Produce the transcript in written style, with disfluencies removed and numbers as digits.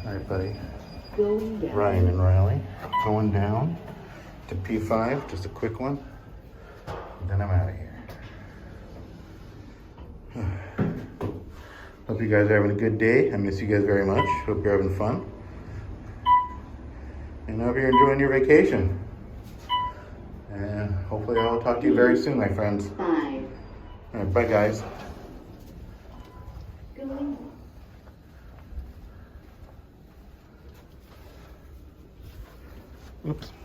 All right, buddy. Going down. Ryan and Riley going down to P5, just a quick one. And then I'm out of here. Hope you guys are having a good day. I miss you guys very much. Hope you're having fun. And I hope you're enjoying your vacation. And hopefully I'll talk to you very soon, my friends. 5. All right, bye, guys. Going. Oops.